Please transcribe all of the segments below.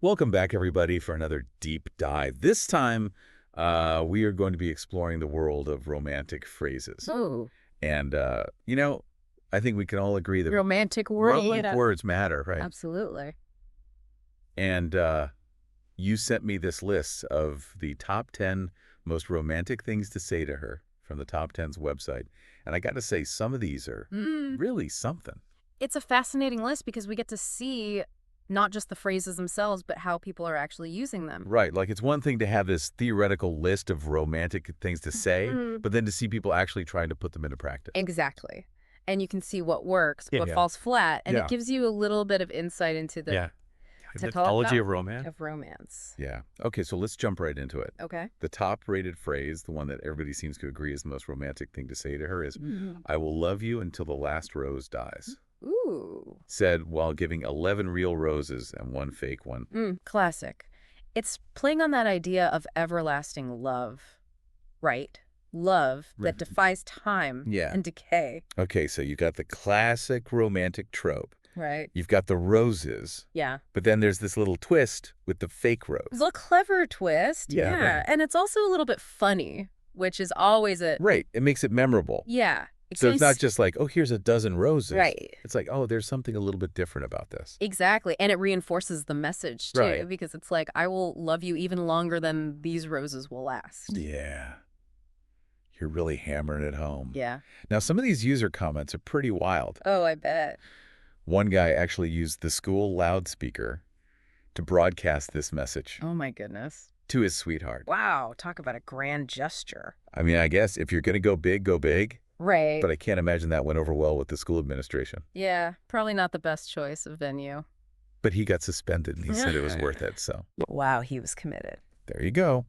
Welcome back, everybody, for another deep dive. This time, we are going to be exploring the world of romantic phrases. Oh, And, I think we can all agree that romantic word. words matter, right? Absolutely. And you sent me this list of the top 10 most romantic things to say to her from the Top 10's website. And I got to say, some of these are really something. It's a fascinating list because we get to see not just the phrases themselves, but how people are actually using them. Right. Like, it's one thing to have this theoretical list of romantic things to say, but then to see people actually trying to put them into practice. Exactly. And you can see what works, what Yeah. falls flat, and Yeah. it gives you a little bit of insight into the Mythology of romance. of romance. Yeah. Okay, so let's jump right into it. Okay. The top-rated phrase, the one that everybody seems to agree is the most romantic thing to say to her is, I will love you until the last rose dies. Ooh. Said while giving 11 real roses and one fake one. Classic. It's playing on that idea of everlasting love, right? Love that defies time Yeah. and decay. Okay, so you got the classic romantic trope. Right. You've got the roses, Yeah. but then there's this little twist with the fake rose. It's a clever twist. Yeah. Yeah. And it's also a little bit funny, which is always a... Right. It makes it memorable. Yeah. So it's not just like, oh, here's a dozen roses. Right. It's like, oh, there's something a little bit different about this. Exactly. And it reinforces the message, too, Right. because it's like, I will love you even longer than these roses will last. Yeah. You're really hammering it home. Yeah. Now, some of these user comments are pretty wild. Oh, I bet. One guy actually used the school loudspeaker to broadcast this message Oh, my goodness. to his sweetheart. Wow. Talk about a grand gesture. I mean, I guess if you're going to go big, go big. Right. But I can't imagine that went over well with the school administration. Yeah. Probably not the best choice of venue. But he got suspended, and he said it was worth it. So Wow. He was committed. there you go.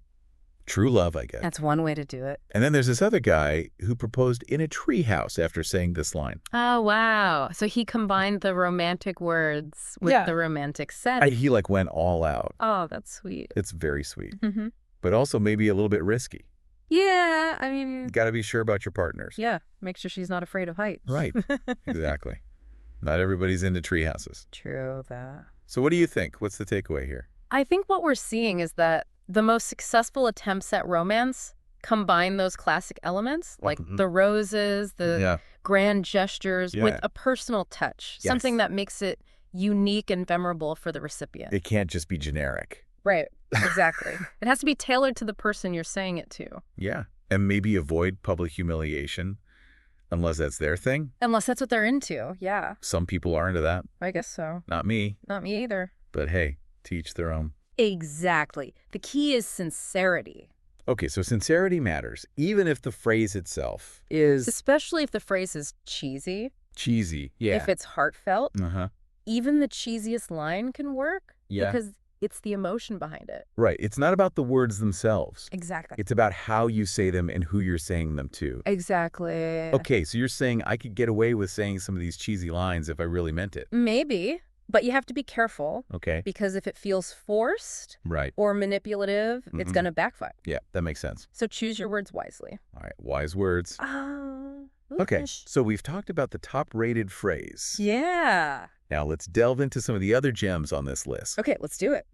True love, I guess. That's one way to do it. And then there's this other guy who proposed in a treehouse after saying this line. Oh, wow. So he combined the romantic words with the romantic setting. He went all out. Oh, that's sweet. It's very sweet, Mm-hmm. but also maybe a little bit risky. Yeah, I mean, Got to be sure about your partners. yeah, make sure she's not afraid of heights. Right. Exactly. Not everybody's into treehouses. True that. So what do you think? What's the takeaway here? I think what we're seeing is that the most successful attempts at romance combine those classic elements, like the roses, the grand gestures, with a personal touch, something that makes it unique and memorable for the recipient. It can't just be generic. Right, exactly. It has to be tailored to the person you're saying it to. Yeah. And maybe avoid public humiliation, unless that's their thing. Unless that's what they're into, yeah. Some people are into that. I guess so. Not me. Not me either. But hey, to each their own. Exactly. The key is sincerity. Okay, so sincerity matters, even if the phrase itself is Especially if the phrase is cheesy. cheesy. Yeah. If it's heartfelt, Uh-huh. even the cheesiest line can work. Yeah. Because it's the emotion behind it. Right. It's not about the words themselves. Exactly. It's about how you say them and who you're saying them to. Exactly. Okay, so you're saying I could get away with saying some of these cheesy lines if I really meant it. Maybe, but you have to be careful Okay. because if it feels forced Right. or manipulative, it's going to backfire. Yeah, that makes sense. So choose your words wisely. All right, wise words. Okay, Okay. so we've talked about the top-rated phrase. Yeah. Now let's delve into some of the other gems on this list. Okay, let's do it.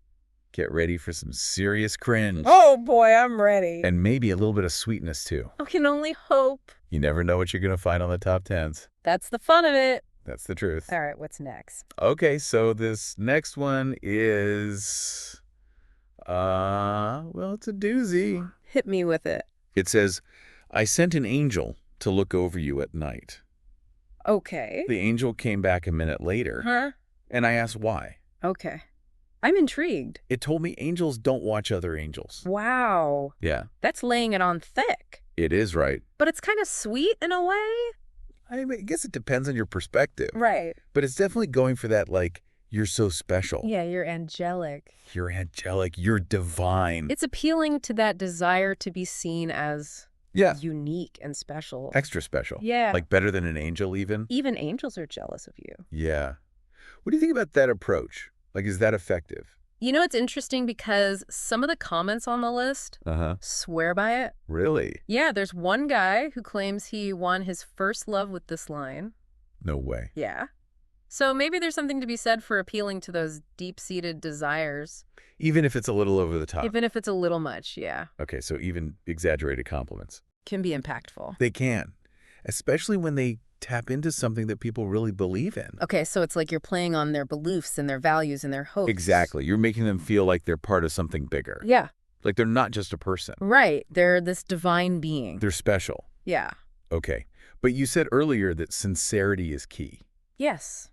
Get ready for some serious cringe. Oh boy, I'm ready. And maybe a little bit of sweetness, too. I can only hope. You never know what you're going to find on the top 10s. That's the fun of it. That's the truth. All right, what's next? Okay, so this next one is, well, it's a doozy. Hit me with it. It says, I sent an angel to look over you at night. Okay. The angel came back a minute later, Huh? and I asked why. Okay. I'm intrigued. It told me angels don't watch other angels. Wow. Yeah, That's laying it on thick. it is right. But it's kind of sweet in a way. I mean, I guess it depends on your perspective. Right. But it's definitely going for that, like, you're so special. Yeah, you're angelic. You're angelic. You're divine. It's appealing to that desire to be seen as Yeah. unique and special. Extra special. Yeah. Like better than an angel even. Even angels are jealous of you. Yeah. What do you think about that approach? Like, is that effective? You know, it's interesting because some of the comments on the list Uh-huh. swear by it. Really? Yeah, there's one guy who claims he won his first love with this line. No way. Yeah. So maybe there's something to be said for appealing to those deep-seated desires. Even if it's a little over the top. Even if it's a little much, yeah. Okay, so even exaggerated compliments. Can be impactful. They can, especially when they tap into something that people really believe in. Okay, so it's like you're playing on their beliefs and their values and their hopes. Exactly. You're making them feel like they're part of something bigger. Yeah. Like they're not just a person. Right. They're this divine being. They're special. Yeah. Okay. But you said earlier that sincerity is key. Yes.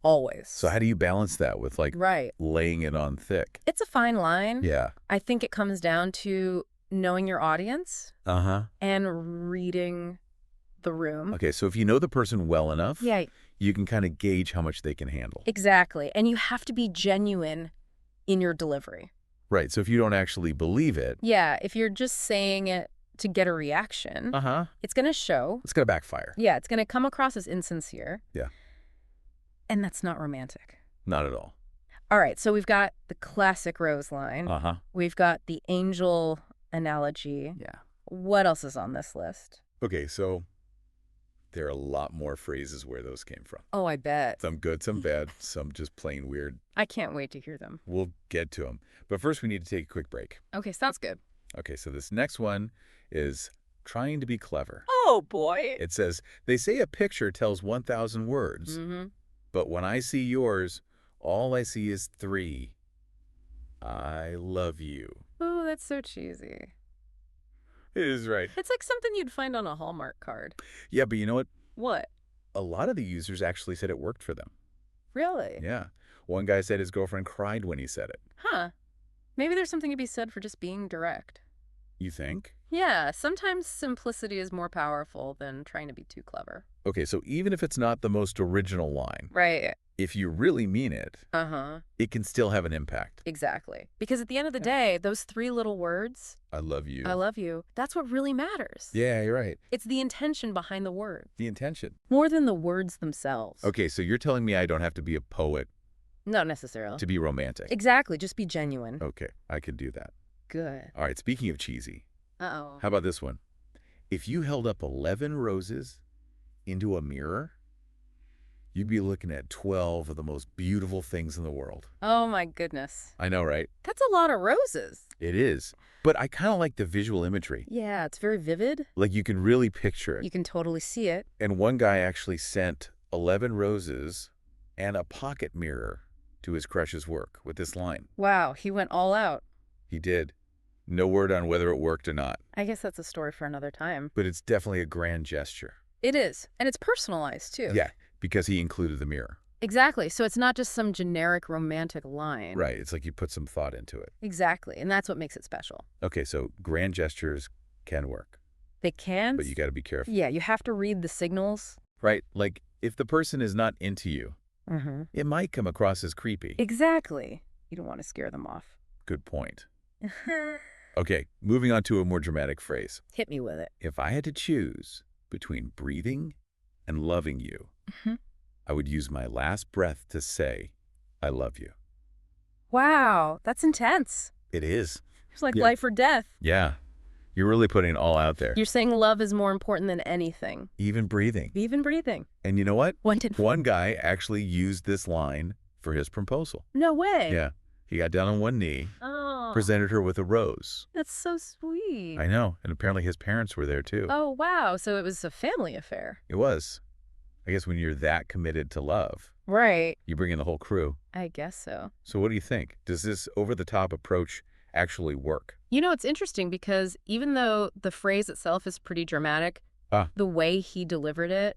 Always. So how do you balance that with right. laying it on thick? It's a fine line. Yeah. I think it comes down to knowing your audience. And reading the room. Okay, so if you know the person well enough, yeah, you can kind of gauge how much they can handle. Exactly. And you have to be genuine in your delivery. Right. So if you don't actually believe it. Yeah. If you're just saying it to get a reaction, it's going to show. It's going to backfire. Yeah. It's going to come across as insincere. Yeah. And that's not romantic. Not at all. All right. So we've got the classic rose line. We've got the angel analogy. Yeah. What else is on this list? Okay. So there are a lot more phrases where those came from. Oh, I bet. Some good, some bad, some just plain weird. I can't wait to hear them. We'll get to them. But first, we need to take a quick break. Okay, sounds good. Okay, so this next one is trying to be clever. Oh, boy. It says, they say a picture tells 1,000 words, but when I see yours, all I see is 3. I love you. Oh, that's so cheesy. It is right. It's like something you'd find on a Hallmark card. Yeah, but you know what? What? A lot of the users actually said it worked for them. Really? Yeah. One guy said his girlfriend cried when he said it. Huh. Maybe there's something to be said for just being direct. You think? Yeah, sometimes simplicity is more powerful than trying to be too clever. Okay, so even if it's not the most original line, right? If you really mean it, it can still have an impact. Exactly. Because at the end of the day, those 3 little words, I love you. I love you, that's what really matters. Yeah, you're right. It's the intention behind the word. The intention. More than the words themselves. Okay, so you're telling me I don't have to be a poet. Not necessarily. To be romantic. Exactly. Just be genuine. Okay, I could do that. Good. All right, speaking of cheesy. Uh-oh. How about this one? If you held up 11 roses into a mirror, you'd be looking at 12 of the most beautiful things in the world. Oh, my goodness. I know, right? That's a lot of roses. It is. But I kind of like the visual imagery. Yeah, it's very vivid. Like you can really picture it. You can totally see it. And one guy actually sent 11 roses and a pocket mirror to his crush's work with this line. Wow, he went all out. He did. No word on whether it worked or not. I guess that's a story for another time. But it's definitely a grand gesture. It is. And it's personalized, too. Yeah, because he included the mirror. Exactly. So it's not just some generic romantic line. Right. It's like you put some thought into it. Exactly. And that's what makes it special. Okay, so grand gestures can work. They can? But you got to be careful. Yeah, you have to read the signals. Right. Like if the person is not into you, it might come across as creepy. Exactly. You don't want to scare them off. Good point. Okay, moving on to a more dramatic phrase. Hit me with it. If I had to choose between breathing and loving you, I would use my last breath to say, I love you. Wow, that's intense. It is. It's like life or death. Yeah. You're really putting it all out there. You're saying love is more important than anything. Even breathing. Even breathing. And you know what? One guy actually used this line for his proposal. No way. Yeah. He got down on one knee, presented her with a rose. That's so sweet. I know. And apparently his parents were there too. Oh, wow. So it was a family affair. It was. I guess when you're that committed to love. Right. You bring in the whole crew. I guess so. So what do you think? Does this over-the-top approach actually work? You know, it's interesting because even though the phrase itself is pretty dramatic, the way he delivered it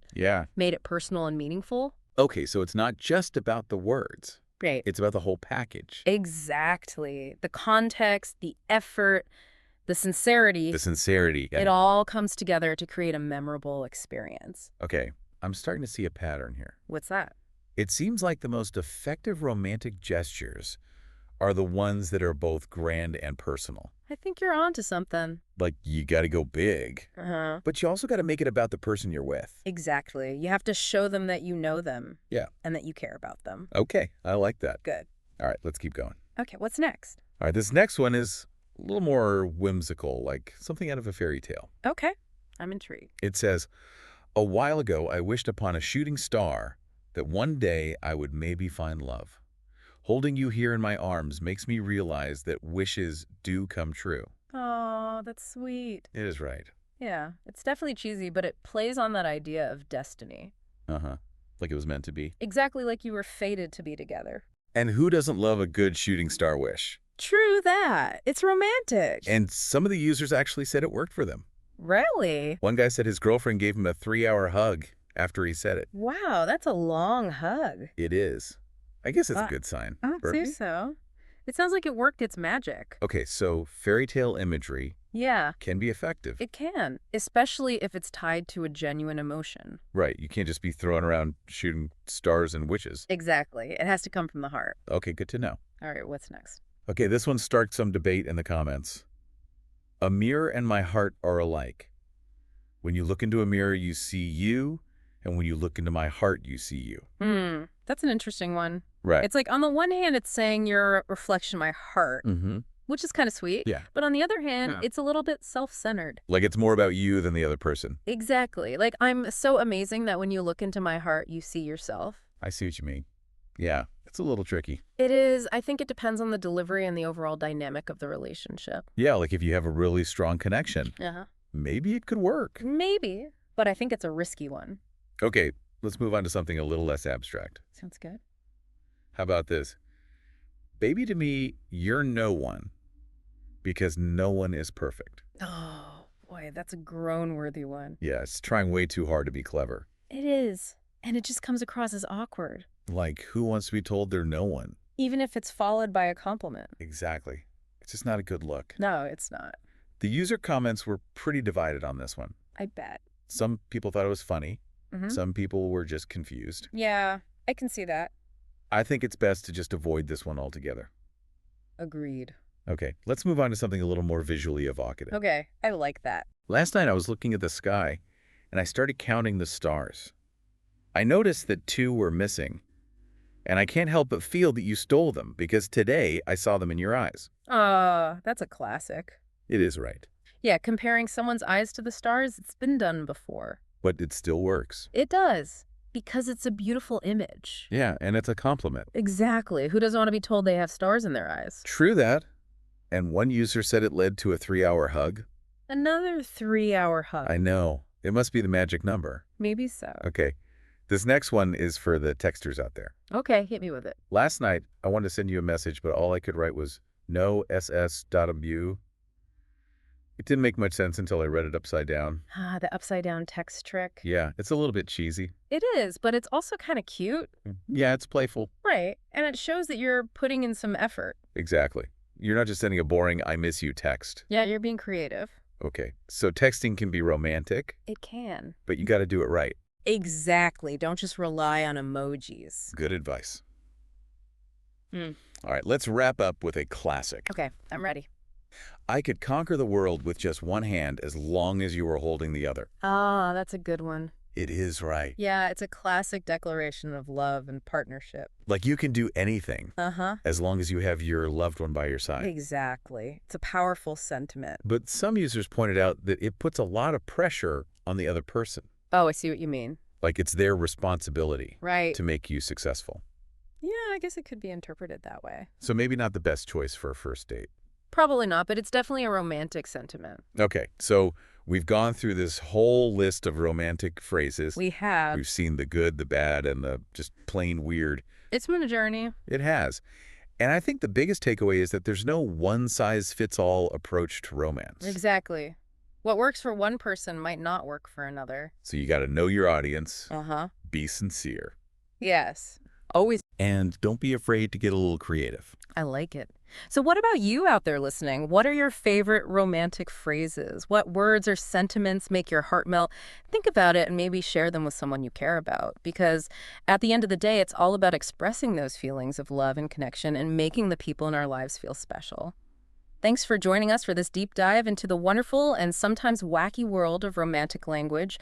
made it personal and meaningful. Okay, so it's not just about the words. Right. It's about the whole package. Exactly. The context, the effort, the sincerity. The sincerity. It all comes together to create a memorable experience. Okay, I'm starting to see a pattern here. What's that? It seems like the most effective romantic gestures are the ones that are both grand and personal. I think you're onto something. Like, you got to go big. But you also got to make it about the person you're with. Exactly. You have to show them that you know them. Yeah. And that you care about them. Okay, I like that. Good. All right, let's keep going. Okay, what's next? All right, this next one is a little more whimsical, like something out of a fairy tale. Okay, I'm intrigued. It says, a while ago I wished upon a shooting star that one day I would maybe find love. Holding you here in my arms makes me realize that wishes do come true. Oh, that's sweet. It is right. Yeah, it's definitely cheesy, but it plays on that idea of destiny. Uh-huh. Like it was meant to be. Exactly like you were fated to be together. And who doesn't love a good shooting star wish? True that. It's romantic. And some of the users actually said it worked for them. Really? One guy said his girlfriend gave him a 3-hour hug after he said it. Wow, that's a long hug. It is. I guess it's a good sign. I don't say so. It sounds like it worked its magic. Okay, so fairy tale imagery can be effective. It can, especially if it's tied to a genuine emotion. Right, you can't just be throwing around shooting stars and wishes. Exactly. It has to come from the heart. Okay, good to know. All right, what's next? Okay, this one sparked some debate in the comments. A mirror and my heart are alike. When you look into a mirror, you see you, and when you look into my heart, you see you. That's an interesting one. Right. It's like, on the one hand, it's saying you're a reflection of my heart, which is kind of sweet. Yeah. But on the other hand, it's a little bit self-centered. Like it's more about you than the other person. Exactly. Like, I'm so amazing that when you look into my heart, you see yourself. I see what you mean. Yeah, it's a little tricky. It is. I think it depends on the delivery and the overall dynamic of the relationship. Yeah, like if you have a really strong connection, maybe it could work. Maybe, but I think it's a risky one. Okay, let's move on to something a little less abstract. Sounds good. How about this? Baby, to me, you're no one because no one is perfect. Oh, boy, that's a groan-worthy one. Yeah, it's trying way too hard to be clever. It is. And it just comes across as awkward. Like, who wants to be told they're no one? Even if it's followed by a compliment. Exactly. It's just not a good look. No, it's not. The user comments were pretty divided on this one. I bet. Some people thought it was funny. Some people were just confused. Yeah, I can see that. I think it's best to just avoid this one altogether. Agreed. Okay, let's move on to something a little more visually evocative. Okay, I like that. Last night I was looking at the sky, and I started counting the stars. I noticed that 2 were missing, and I can't help but feel that you stole them, because today I saw them in your eyes. That's a classic. It is right. Yeah, comparing someone's eyes to the stars, it's been done before. But it still works. It does, because it's a beautiful image. Yeah, and it's a compliment. Exactly. Who doesn't want to be told they have stars in their eyes? True that. And one user said it led to a 3-hour hug. Another 3-hour hug. I know. It must be the magic number. Maybe so. Okay. This next one is for the texters out there. Okay, hit me with it. Last night, I wanted to send you a message, but all I could write was no ss.abu. It didn't make much sense until I read it upside down. The upside down text trick. Yeah, it's a little bit cheesy. It is, but it's also kind of cute. Yeah, it's playful. Right, and it shows that you're putting in some effort. Exactly. You're not just sending a boring I miss you text. Yeah, you're being creative. Okay, so texting can be romantic. It can. But you got to do it right. Exactly. Don't just rely on emojis. Good advice. All right, let's wrap up with a classic. Okay, I'm ready. I could conquer the world with just one hand as long as you were holding the other. That's a good one. It is right. Yeah, it's a classic declaration of love and partnership. Like you can do anything as long as you have your loved one by your side. Exactly. It's a powerful sentiment. But some users pointed out that it puts a lot of pressure on the other person. Oh, I see what you mean. Like it's their responsibility to make you successful. Yeah, I guess it could be interpreted that way. So maybe not the best choice for a first date. Probably not, but it's definitely a romantic sentiment. Okay, so we've gone through this whole list of romantic phrases. We have. We've seen the good, the bad, and the just plain weird. It's been a journey. It has. And I think the biggest takeaway is that there's no one-size-fits-all approach to romance. Exactly. What works for one person might not work for another. So you got to know your audience. Be sincere. Yes. Always. And don't be afraid to get a little creative. I like it. So what about you out there listening? What are your favorite romantic phrases? What words or sentiments make your heart melt? Think about it and maybe share them with someone you care about. Because at the end of the day, it's all about expressing those feelings of love and connection and making the people in our lives feel special. Thanks for joining us for this deep dive into the wonderful and sometimes wacky world of romantic language.